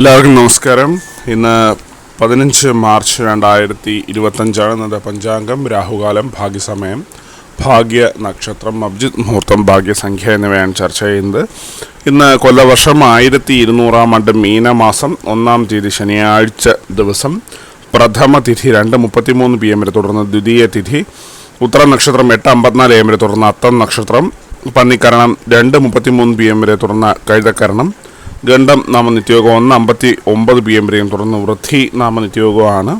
എല്ലാവർക്കും നമസ്കാരം. ഇന്ന് 15 മാർച്ച് 2025 ഇന്നത്തെ പഞ്ചാംഗം. രാഹുകാലം, ഭാഗ്യസമയം, ഭാഗ്യ നക്ഷത്രം, അഭിജിത്ത് മുഹൂർത്തം, ഭാഗ്യസംഖ്യ എന്നിവയാണ് ചർച്ച ചെയ്യുന്നത്. ഇന്ന് കൊല്ലവർഷം 1200 ആണ്ട് മീനമാസം 1-ാം തീയതി ശനിയാഴ്ച ദിവസം. പ്രഥമ തിഥി 2:33 PM വരെ തുടർന്ന് ദ്വിതീയ തിഥി ഉത്തര നക്ഷത്രം 8:54 AM വരെ തുടർന്ന് അത്തം നക്ഷത്രം. പന്നിക്കരണം 2:33 PM വരെ തുടർന്ന് കഴുതക്കരണം. ഗണ്ഡം നാമനിത്യോഗം 1:59 PM വരെയും തുടർന്ന് വൃദ്ധി നാമനിത്യോഗമാണ്.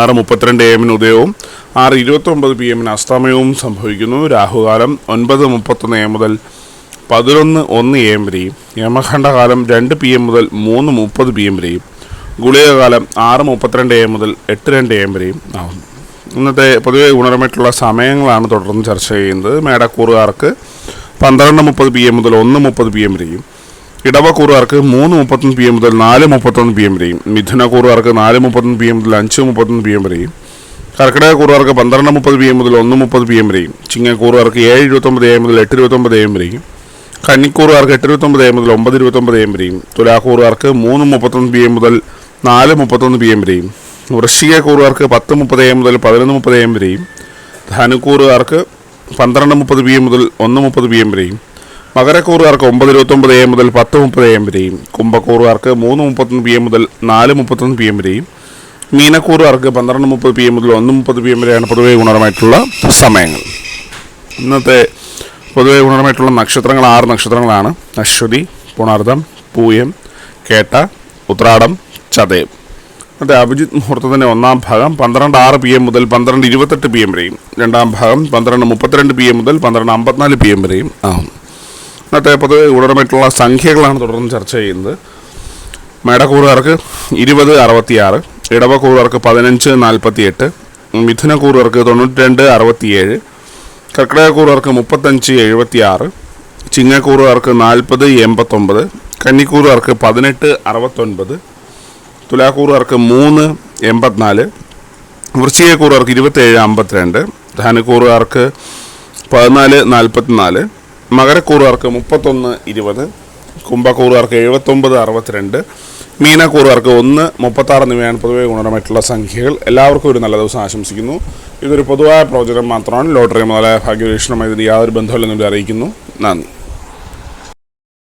6:32 AM ഉദയവും 6:29 PM അസ്തമയവും സംഭവിക്കുന്നു. രാഹുകാലം 9:31 AM മുതൽ 11:01 AM വരെയും. യമഖണ്ഡകാലം 2 PM മുതൽ 3:30 PM വരെയും. ഗുളികകാലം 6:32 AM മുതൽ 8:02 AM വരെയും ആകുന്നു. ഇന്നത്തെ പൊതുവെ ഗുണപരമായിട്ടുള്ള സമയങ്ങളാണ് തുടർന്ന് ചർച്ച ചെയ്യുന്നത്. മേടക്കൂറുകാർക്ക് 12:30 PM മുതൽ 1:30 PM വരെയും. ഇടവക്കൂറുകാർക്ക് 3:31 PM മുതൽ 4:31 PM വരെയും. മിഥുനക്കൂറുകാർക്ക് 4:31 PM മുതൽ 5:31 PM വരെയും. കർക്കിടകക്കൂറുകാർക്ക് 12:30 PM മുതൽ 1:30 PM വരെയും. ചിങ്ങക്കൂറുകാർക്ക് 7:29 AM മുതൽ 8:29 AM വരെയും. കന്നിക്കൂറുകാർക്ക് 8:29 AM മുതൽ 9:29 AM വരെയും. തുലാക്കൂറുകാർക്ക് 3:31 PM മുതൽ 4:31 PM വരെയും. വൃശ്ചികക്കൂറുകാർക്ക് 10:30 AM മുതൽ 11:30 AM വരെയും. ധനുക്കൂറുകാർക്ക് 12:30 PM മുതൽ 1:30 PM വരെയും. മകരക്കൂറുകാർക്ക് 9:29 AM മുതൽ 10:30 AM വരെയും. കുംഭക്കൂറുകാർക്ക് 3:31 PM മുതൽ 4:31 PM വരെയും. മീനക്കൂറുകാർക്ക് 12:30 PM മുതൽ 1:30 PM വരെയാണ് പൊതുവെ ഗുണപരമായിട്ടുള്ള സമയങ്ങൾ. ഇന്നത്തെ പൊതുവെ ഗുണപരമായിട്ടുള്ള നക്ഷത്രങ്ങൾ 6 നക്ഷത്രങ്ങളാണ്. അശ്വതി, പുണർദം, പൂയം, കേട്ട, ഉത്രാടം, ചതയം. ഇന്നത്തെ അഭിജിത്ത് മുഹൂർത്തത്തിൻ്റെ 1-ാം ഭാഗം 12:06 PM മുതൽ 12:28 PM വരെയും. 2-ാം ഭാഗം 12:32 PM മുതൽ 12:54 PM വരെയും ആകും. ഇന്നത്തെ പൊതുവെ ഗുണപരമായിട്ടുള്ള സംഖ്യകളാണ് തുടർന്ന് ചർച്ച ചെയ്യുന്നത്. മേടക്കൂറുകാർക്ക് 20:66, ഇടവക്കൂറുകാർക്ക് 15:48, മിഥുനക്കൂറുകാർക്ക് 92:67, കർക്കിടകക്കൂറുകാർക്ക് 35:76, ചിങ്ങക്കൂറുകാർക്ക് 40:89, കന്നിക്കൂറുകാർക്ക് 18:69, തുലാക്കൂറുകാർക്ക് 3:84, വൃശ്ചികക്കൂറുകാർക്ക് 27:52, ധനുക്കൂറുകാർക്ക് 14:44, മകരക്കൂറുകാർക്ക് 31:20, കുംഭക്കൂറുകാർക്ക് 79:62, മീനക്കൂറുകാർക്ക് 1:36 എന്നിവയാണ് പൊതുവെ ഗുണപരമായിട്ടുള്ള സംഖ്യകൾ. എല്ലാവർക്കും ഒരു നല്ല ദിവസം ആശംസിക്കുന്നു. ഇതൊരു പൊതുവായ പ്രവചനം മാത്രമാണ്. ലോട്ടറി മുതലായ ഭാഗ്യപരീക്ഷണമായി ഇതിന് യാതൊരു ബന്ധമില്ലെന്നും അറിയിക്കുന്നു. നന്ദി.